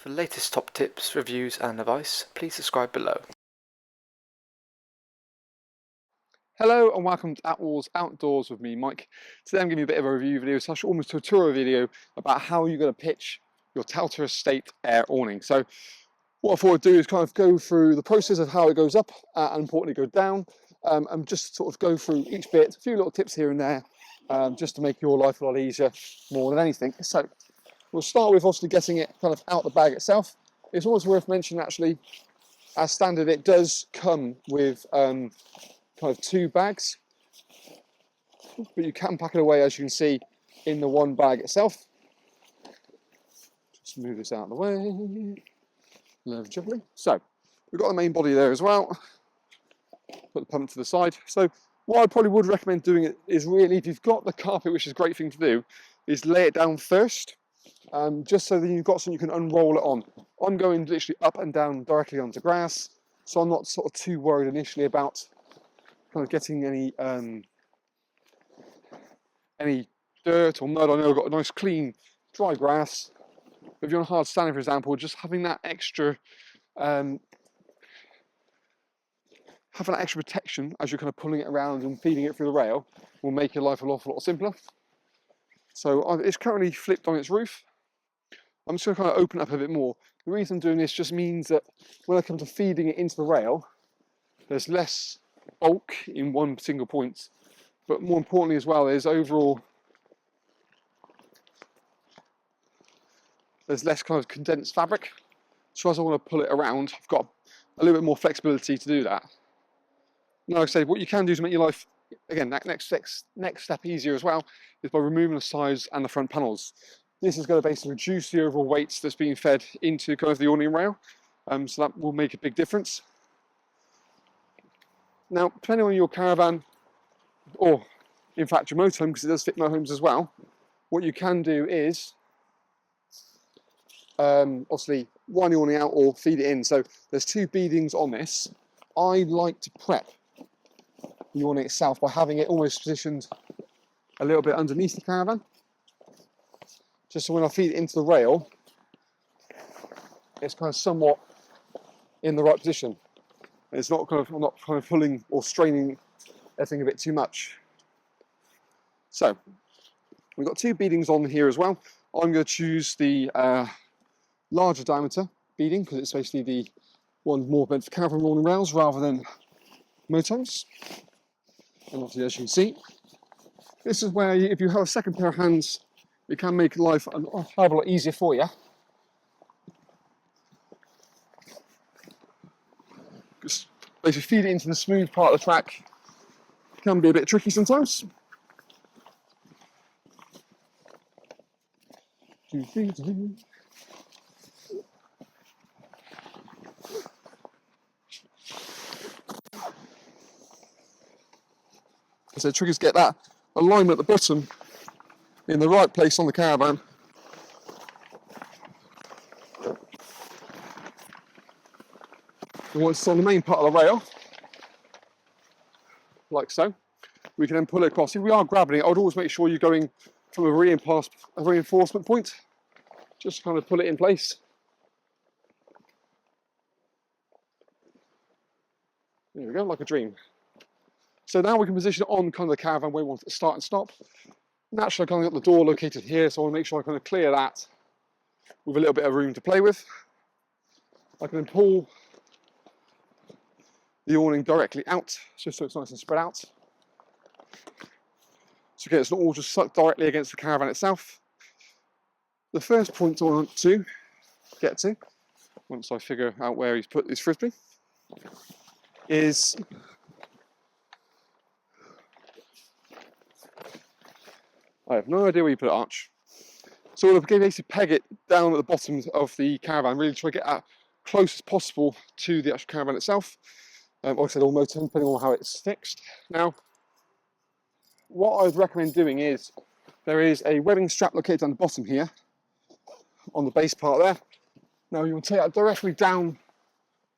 For the latest top tips, reviews and advice, please subscribe below. Hello and welcome to Attwoolls Outdoors with me, Mike. Today I'm giving you a bit of a review video, slash almost a tutorial video about how you're going to pitch your Telta Estate air awning. So what I thought I'd do is kind of go through the process of how it goes up and importantly go down, and just sort of go through each bit, a few little tips here and there, just to make your life a lot easier more than anything. So we'll start with obviously getting it kind of out the bag itself. It's always worth mentioning actually, as standard it does come with kind of two bags, but you can pack it away, as you can see, in the one bag itself. Just move this out of the way. Lovely. So we've got the main body there as well. Put the pump to the side. So what I probably would recommend doing it is really, if you've got the carpet, which is a great thing to do, is lay it down first, just so that you've got something you can unroll it on. I'm going literally up and down directly onto grass, so I'm not sort of too worried initially about kind of getting any dirt or mud. I know I've got a nice clean dry grass. If you're on hard standing, for example, just having that extra protection as you're kind of pulling it around and feeding it through the rail will make your life an awful lot simpler. So it's currently flipped on its roof. I'm just going to kind of open up a bit more. The reason I'm doing this just means that when I come to feeding it into the rail, there's less bulk in one single point, but more importantly as well, there's less kind of condensed fabric. So as I want to pull it around, I've got a little bit more flexibility to do that. Now, like I say, what you can do to make your life, again, that next step easier as well, is by removing the sides and the front panels. This is going to basically reduce the overall weight that's being fed into kind of the awning rail, so that will make a big difference. Now, depending on your caravan, or in fact your motorhome, because it does fit motorhomes as well, what you can do is obviously wind the awning out or feed it in. So there's two beadings on this. I like to prep the awning itself by having it almost positioned a little bit underneath the caravan, just so when I feed it into the rail, it's kind of somewhat in the right position. It's not kind of, I'm not kind of pulling or straining everything a bit too much. So we've got two beadings on here as well. I'm going to choose the larger diameter beading because it's basically the one more meant for caravan awning rails rather than motorhomes. And obviously, as you can see, this is where if you have a second pair of hands, it can make life a hell of a lot easier for you. Just basically feed it into the smooth part of the track. It can be a bit tricky sometimes. So the trick is get that alignment at the bottom in the right place on the caravan. And once it's on the main part of the rail, like so, we can then pull it across. If we are grabbing it, I would always make sure you're going from a reinforcement point, just to kind of pull it in place. There we go, like a dream. So now we can position it on kind of the caravan where we want it to start and stop. Naturally, I kind of got the door located here, so I want to make sure I kind of clear that with a little bit of room to play with. I can then pull the awning directly out, just so it's nice and spread out. So again, it's not all just sucked directly against the caravan itself. The first point I want to get to, once I figure out where he's put his frisbee, is I have no idea where you put it, Arch. So we'll basically peg it down at the bottom of the caravan, really try to get as close as possible to the actual caravan itself. Like I said, all motor, depending on how it's fixed. Now, what I would recommend doing is, there is a webbing strap located on the bottom here, on the base part there. Now you will take that directly down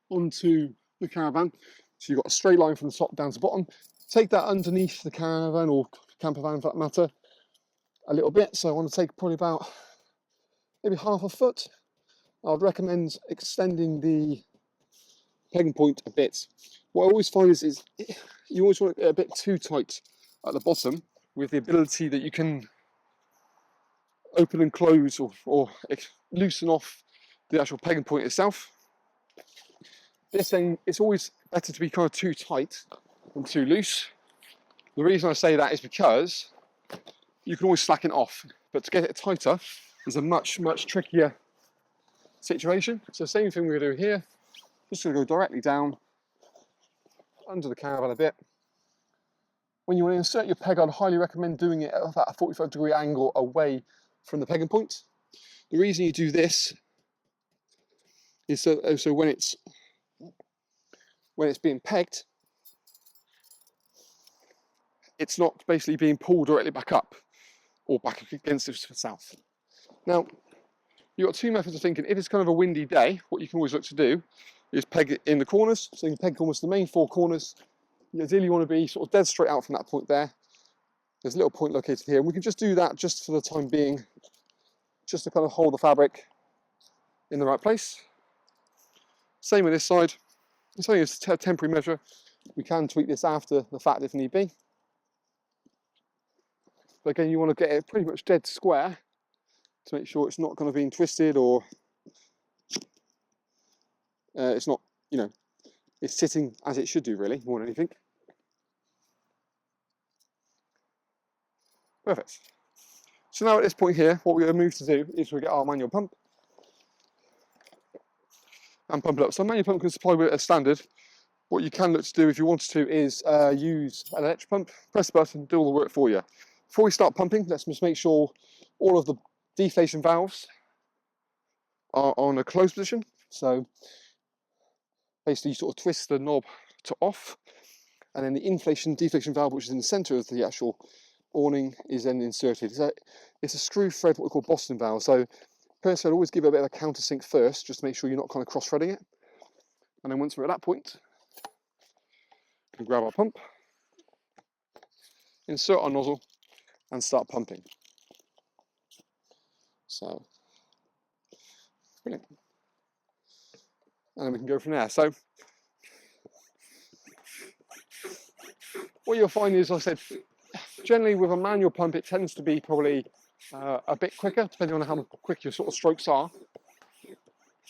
onto the caravan, so you've got a straight line from the top down to the bottom. Take that underneath the caravan, or camper van for that matter, a little bit. So I want to take probably about maybe half a foot, I'd recommend extending the pegging point a bit. What I always find is you always want it a bit too tight at the bottom, with the ability that you can open and close or loosen off the actual pegging point itself. This thing, it's always better to be kind of too tight than too loose. The reason I say that is because you can always slacken it off, but to get it tighter is a much trickier situation. So same thing we're going to do here. Just going to go directly down under the caravan a bit. When you want to insert your peg, I'd highly recommend doing it at a 45-degree angle away from the pegging point. The reason you do this is so when it's being pegged, it's not basically being pulled directly back up or back against itself. Now, you've got two methods of thinking. If it's kind of a windy day, what you can always look to do is peg it in the corners. So you can peg almost the main four corners. Ideally, you want to be sort of dead straight out from that point there. There's a little point located here, and we can just do that just for the time being, just to kind of hold the fabric in the right place. Same with this side. It's only a temporary measure. We can tweak this after the fact if need be. But again, you want to get it pretty much dead square to make sure it's not going to be twisted or it's not, you know, it's sitting as it should do, really, more than anything. Perfect. So now at this point here, what we're going to move to do is we get our manual pump and pump it up. So a manual pump can supply with a standard. What you can look to do if you wanted to is use an electric pump, press the button, do all the work for you. Before we start pumping, let's just make sure all of the deflation valves are on a closed position. So basically you sort of twist the knob to off, and then the deflation valve, which is in the center of the actual awning, is then inserted. So it's a screw thread, what we call Boston valve. So personally, I'd always give it a bit of a countersink first, just to make sure you're not kind of cross-threading it. And then once we're at that point, we can grab our pump, insert our nozzle, and start pumping. So, brilliant. And then we can go from there. So, what you'll find is, like I said, generally with a manual pump, it tends to be probably a bit quicker, depending on how quick your sort of strokes are.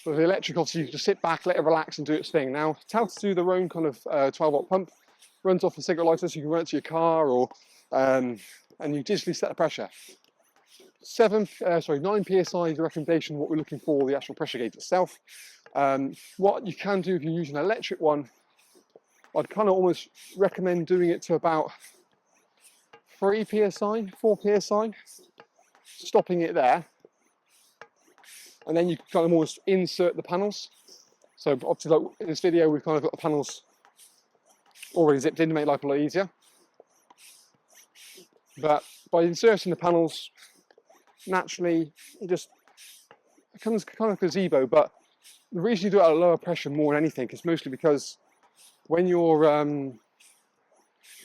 But with the electric, obviously, you can just sit back, let it relax, and do its thing. Now, Telta do their own kind of 12-watt pump, runs off a cigarette lighter, so you can run it to your car, or and you digitally set the pressure. 9 psi is the recommendation. What we're looking for, the actual pressure gauge itself. What you can do if you're using an electric one, I'd kind of almost recommend doing it to about 3 psi, 4 psi, stopping it there, and then you kind of almost insert the panels. So obviously, like in this video, we've kind of got the panels already zipped in to make life a lot easier. But by inserting the panels, naturally, it comes kind of gazebo. But the reason you do it at a lower pressure more than anything is mostly because when you're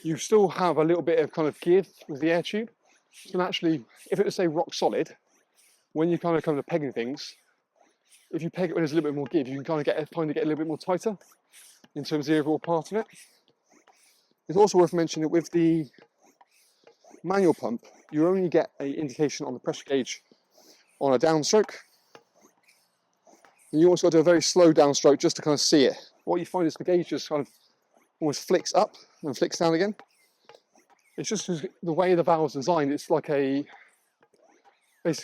you still have a little bit of kind of give with the air tube. So naturally, if it was say rock solid, when you kind of come to pegging things, if you peg it when there's a little bit more give, you can kind of get a little bit more tighter in terms of the overall part of it. It's also worth mentioning that with the manual pump, you only get an indication on the pressure gauge on a downstroke. And you also got to do a very slow downstroke just to kind of see it. What you find is the gauge just kind of almost flicks up and flicks down again. It's just the way the valve's designed. It's like basically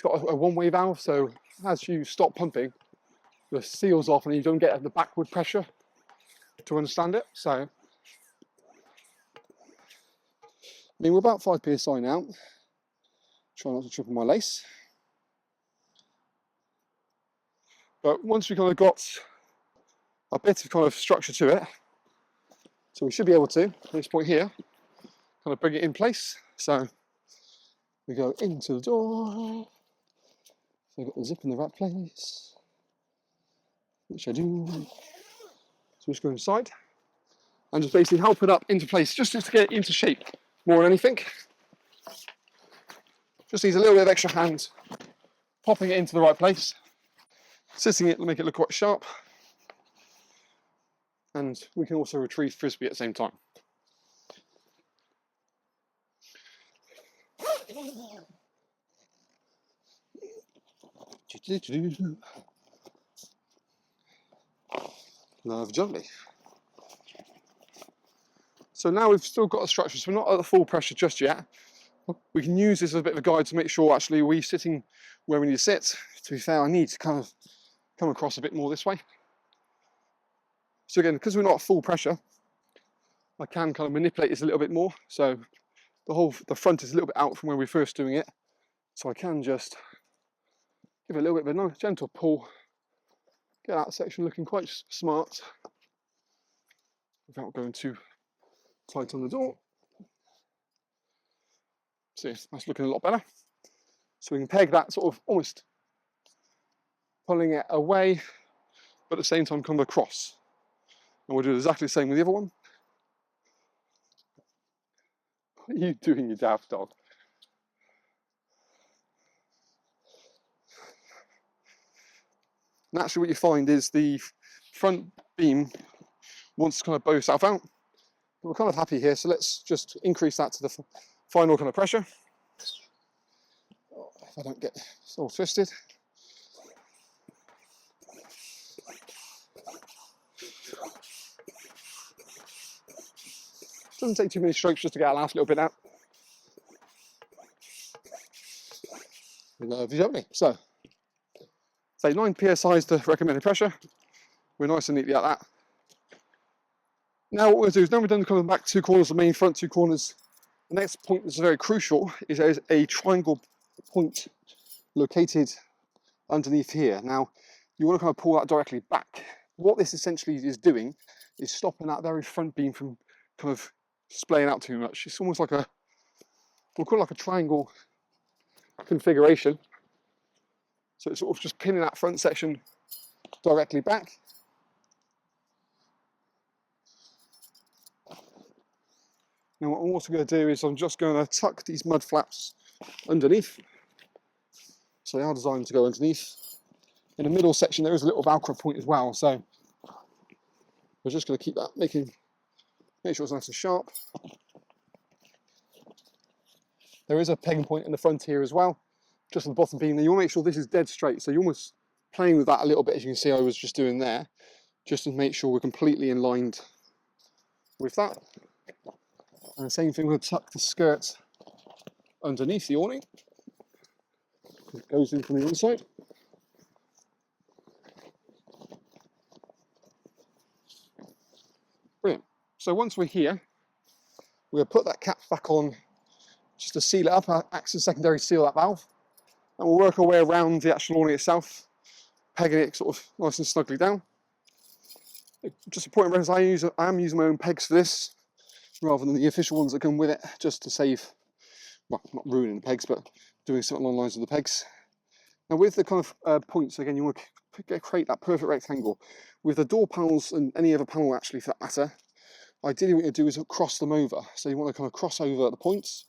got a one-way valve. So as you stop pumping, the seal's off and you don't get the backward pressure to understand it. So I mean, we're about 5 psi now. Try not to trip on my lace. But once we've kind of got a bit of kind of structure to it, so we should be able to, at this point here, kind of bring it in place. So we go into the door. So we've got the zip in the right place, which I do. So just go inside and just basically help it up into place, just to get it into shape more than anything. Just needs a little bit of extra hand popping it into the right place. sitting it will make it look quite sharp, and we can also retrieve frisbee at the same time. Love Johnny. So now we've still got a structure, so we're not at the full pressure just yet. We can use this as a bit of a guide to make sure actually we're sitting where we need to sit. To be fair, I need to kind of come across a bit more this way. So again, because we're not at full pressure, I can kind of manipulate this a little bit more. So the front is a little bit out from where we're first doing it. So I can just give it a little bit of a nice gentle pull, get that section looking quite smart without going too tight on the door. See, that's looking a lot better. So we can peg that sort of almost pulling it away, but at the same time come across. And we'll do exactly the same with the other one. What are you doing, you daft dog? Naturally, what you find is the front beam wants to kind of bow itself out. But we're kind of happy here, so let's just increase that to the final kind of pressure. If I don't get all twisted. Doesn't take too many strokes just to get that last little bit out. Lovely. So, say 9 psi is the recommended pressure. We're nice and neatly at that. Now what we'll do is, now we've done the back 2 corners, the main front 2 corners, the next point that's very crucial is there's a triangle point located underneath here. Now, you want to kind of pull that directly back. What this essentially is doing is stopping that very front beam from kind of splaying out too much. It's almost like we'll call it like a triangle configuration. So it's sort of just pinning that front section directly back. Now what I'm also going to do is I'm just going to tuck these mud flaps underneath. So they are designed to go underneath. In the middle section there is a little Velcro point as well, so we're just going to keep that, make sure it's nice and sharp. There is a pegging point in the front here as well, just on the bottom beam. Now you want to make sure this is dead straight, so you're almost playing with that a little bit, as you can see I was just doing there, just to make sure we're completely in line with that. And the same thing, we'll tuck the skirt underneath the awning. It goes in from the inside. Brilliant. So once we're here, we'll put that cap back on just to seal it up, acts as secondary seal that valve. And we'll work our way around the actual awning itself, pegging it sort of nice and snugly down. Just a point of reference, I am using my own pegs for this, rather than the official ones that come with it, just to save, well, not ruining the pegs, but doing something along the lines of the pegs. Now with the kind of points, again, you want to create that perfect rectangle. With the door panels and any other panel actually for that matter, ideally what you do is cross them over. So you want to kind of cross over the points.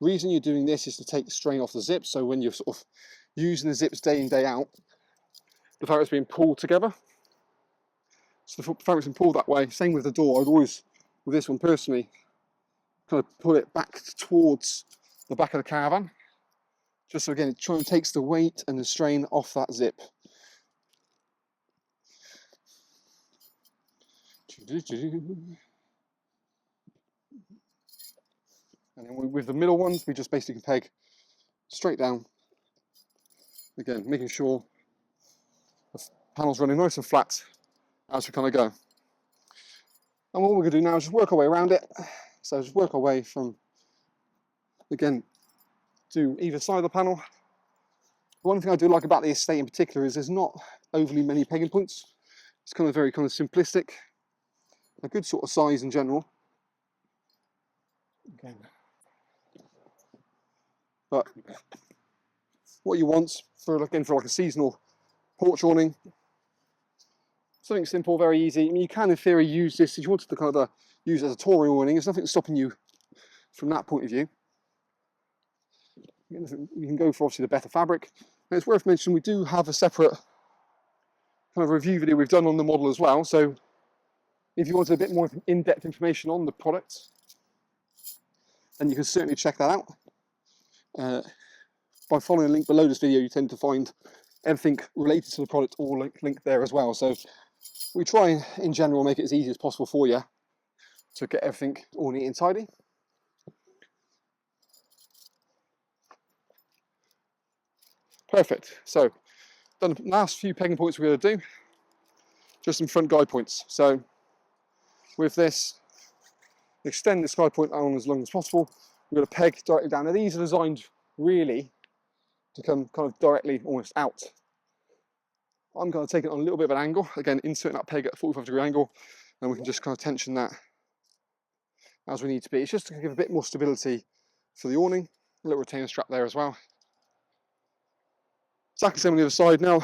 Reason you're doing this is to take the strain off the zip, so when you're sort of using the zips day in, day out, the fabric's being pulled together. So the fabric's been pulled that way. Same with the door. I'd always, with this one personally, kind of pull it back towards the back of the caravan. Just so again, it tries and takes the weight and the strain off that zip. And then with the middle ones, we just basically peg straight down. Again, making sure the panel's running nice and flat as we kind of go. And what we're going to do now is just work our way around it. So just work our way from, again, to either side of the panel. One thing I do like about the estate in particular is there's not overly many pegging points. It's kind of very kind of simplistic, a good sort of size in general. Again. But what you want for like a seasonal porch awning, something simple, very easy. I mean, you can in theory use this if you wanted to kind of use it as a touring awning. There's nothing stopping you from that point of view. You can go for obviously the better fabric. And it's worth mentioning we do have a separate kind of review video we've done on the model as well. So if you wanted a bit more in-depth information on the product, then you can certainly check that out. By following the link below this video, you tend to find everything related to the product all linked there as well. So we try and, in general, make it as easy as possible for you to get everything all neat and tidy. Perfect. So done the last few pegging points we're going to do. Just some front guide points. So with this, extend this guide point on as long as possible. We're going to peg directly down. Now these are designed really to come kind of directly almost out. I'm going to take it on a little bit of an angle. Again, inserting that peg at a 45-degree angle, and we can just kind of tension that as we need to be. It's just to give a bit more stability for the awning. A little retainer strap there as well. Exactly the same on the other side. Now,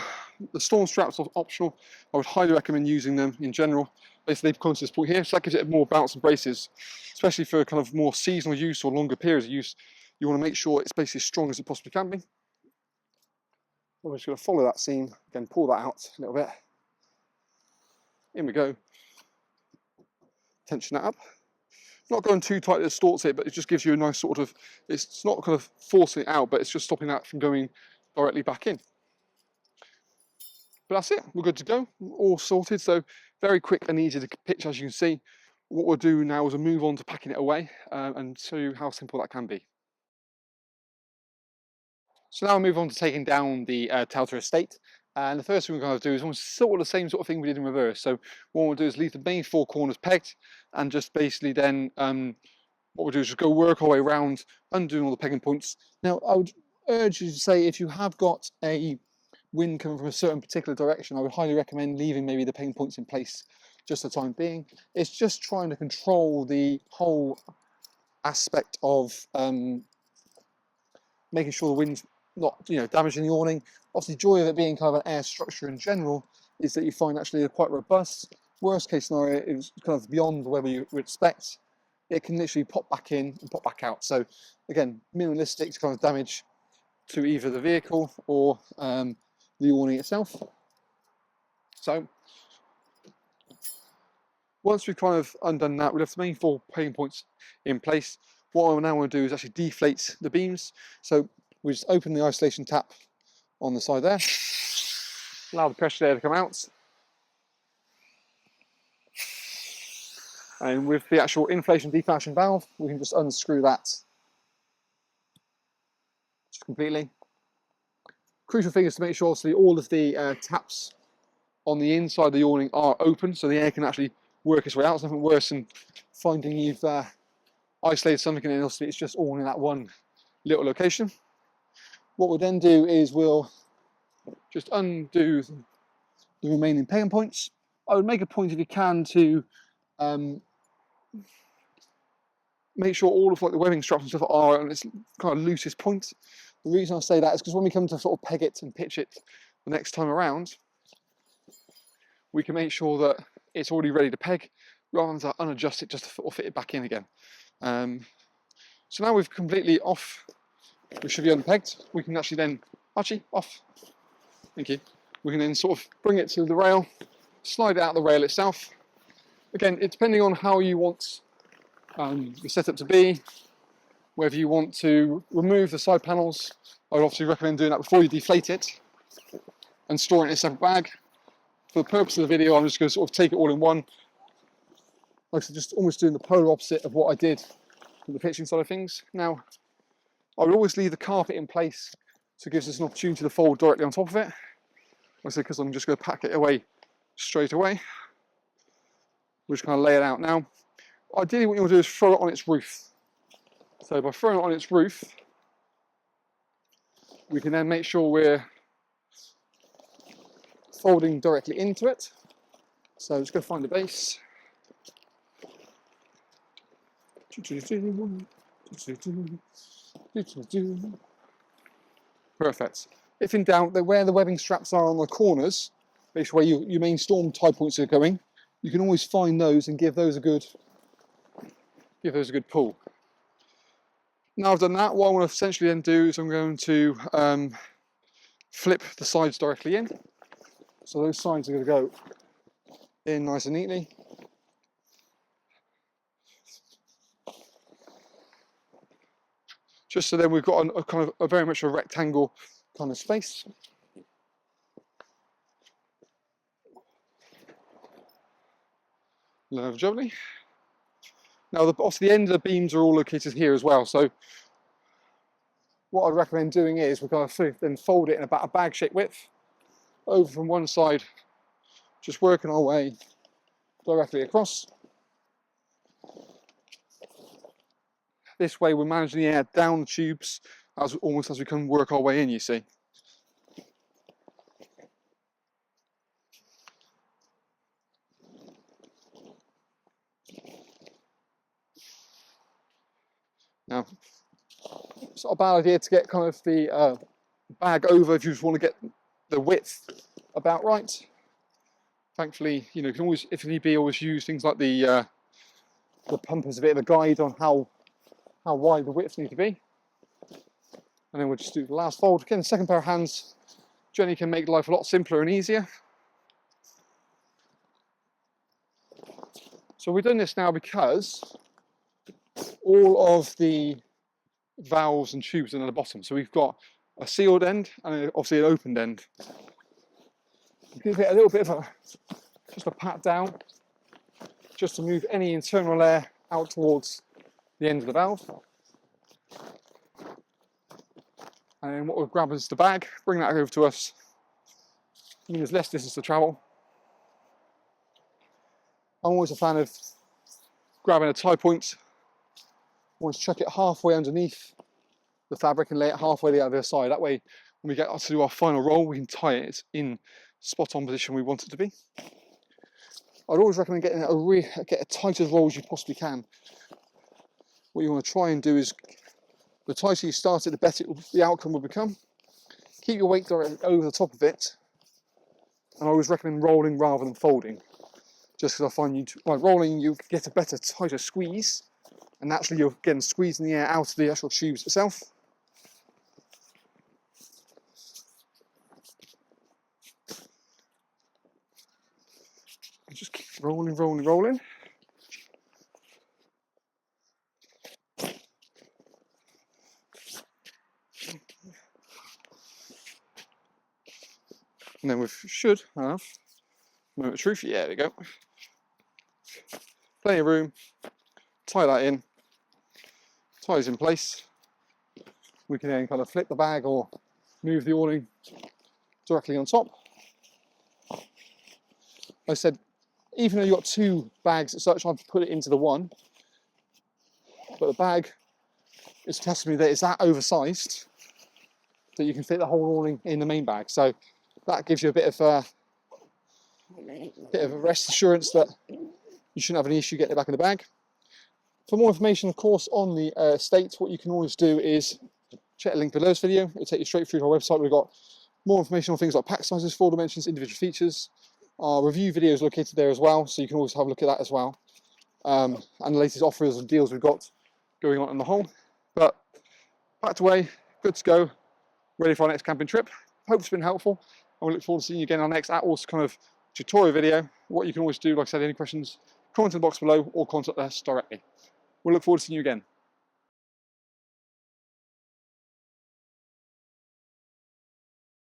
the storm straps are optional. I would highly recommend using them in general. Basically, they've come to this point here, so that gives it more bounce and braces, especially for kind of more seasonal use or longer periods of use. You want to make sure it's basically as strong as it possibly can be. I'm just going to follow that seam, again, pull that out a little bit. In we go. Tension that up. Not going too tight that it distorts it, but it just gives you a nice sort of, it's not kind of forcing it out, but it's just stopping that from going directly back in. But that's it, we're good to go, all sorted. So very quick and easy to pitch, as you can see. What we'll do now is we'll move on to packing it away and show you how simple that can be. So now we'll move on to taking down the Telta estate. And the first thing we're going to do is almost sort of the same sort of thing we did in reverse. So what we'll do is leave the main four corners pegged, and just basically then what we'll do is just go work our way around, undoing all the pegging points. Now I would urge you to say, if you have got a wind coming from a certain particular direction, I would highly recommend leaving maybe the pegging points in place just for the time being. It's just trying to control the whole aspect of making sure the wind's not, damaging the awning. Obviously, the joy of it being kind of an air structure in general is that you find actually they're quite robust. Worst case scenario is kind of beyond whatever you would expect. It can literally pop back in and pop back out. So again, minimalistic to kind of damage to either the vehicle or the awning itself. So once we've kind of undone that, we have the main four pegging points in place. What I now want to do is actually deflate the beams. So we just open the isolation tap on the side there, allow the pressure there to come out. And with the actual inflation deflation valve, we can just unscrew that just completely. Crucial thing is to make sure obviously all of the taps on the inside of the awning are open, so the air can actually work its way out. It's nothing worse than finding you've isolated something and then it's just all in that one little location. What we'll then do is we'll just undo the remaining pegging points. I would make a point, if you can, to make sure all of the webbing straps and stuff are on its kind of loosest point. The reason I say that is because when we come to sort of peg it and pitch it the next time around, we can make sure that it's already ready to peg, rather than to unadjust it just to sort of fit it back in again. So now we've completely off, we should be unpegged. We can actually then, off, thank you. We can then sort of bring it to the rail, slide it out the rail itself. Again, it's depending on how you want the setup to be, whether you want to remove the side panels. I would obviously recommend doing that before you deflate it and store it in a separate bag. For the purpose of the video, I'm just going to sort of take it all in one. Like I said, just almost doing the polar opposite of what I did with the pitching side of things. Now, I would always leave the carpet in place so it gives us an opportunity to fold directly on top of it. Like I said, because I'm just going to pack it away straight away. We'll just kind of lay it out now. Ideally, what you want to do is throw it on its roof. So by throwing it on its roof, we can then make sure we're folding directly into it. So just go find the base. Perfect. If in doubt, where the webbing straps are on the corners, basically where your main storm tie points are going, you can always find those and give those a good pull. Now I've done that, what I want to essentially then do is I'm going to flip the sides directly in. So those sides are going to go in nice and neatly. Just so then we've got a kind of a very much a rectangle kind of space. Lovely. Now, obviously the end of the beams are all located here as well. So what I'd recommend doing is we're going to then fold it in about a bag-shaped width over from one side, just working our way directly across. This way we're managing the air down the tubes almost as we can work our way in, you see. Now, it's not a bad idea to get kind of the bag over if you just want to get the width about right. Thankfully, you know, you can always, if need be, always use things like the pump as a bit of a guide on how wide the widths need to be. And then we'll just do the last fold. Again, the second pair of hands, Jenny can make life a lot simpler and easier. So we've done this now because all of the valves and tubes are at the bottom. So we've got a sealed end and obviously an opened end. Give it a little bit of just a pat down, just to move any internal air out towards the end of the valve. And then what we'll grab is the bag, bring that over to us. I mean, there's less distance to travel. I'm always a fan of grabbing a tie point. Always chuck it halfway underneath the fabric and lay it halfway the other side. That way, when we get to do our final roll, we can tie it in spot on position we want it to be. I'd always recommend getting get as tight as roll as you possibly can. What you want to try and do is, the tighter you start it, the better the outcome will become. Keep your weight directly over the top of it. And I always recommend rolling rather than folding. Just because I find by rolling, you get a better, tighter squeeze. And naturally, you're getting squeezing the air out of the actual tubes itself. Just keep rolling, rolling, rolling. And then we should have moment of truth. Yeah, there we go. Plenty of room. Tie that in. Ties in place. We can then kind of flip the bag or move the awning directly on top. Like I said, even though you've got two bags as such, I've put it into the one. But the bag is telling me that it's that oversized that you can fit the whole awning in the main bag. So that gives you a bit of a rest assurance that you shouldn't have any issue getting it back in the bag. For more information, of course, on the estate, what you can always do is check the link below this video. It'll take you straight through to our website. We've got more information on things like pack sizes, floor dimensions, individual features. Our review video is located there as well, so you can always have a look at that as well. And the latest offers and deals we've got going on in the whole. But packed away, good to go, ready for our next camping trip. Hope it's been helpful, and we look forward to seeing you again in our next Attwoolls kind of tutorial video. What you can always do, like I said, any questions, comment in the box below or contact us directly. We'll look forward to seeing you again.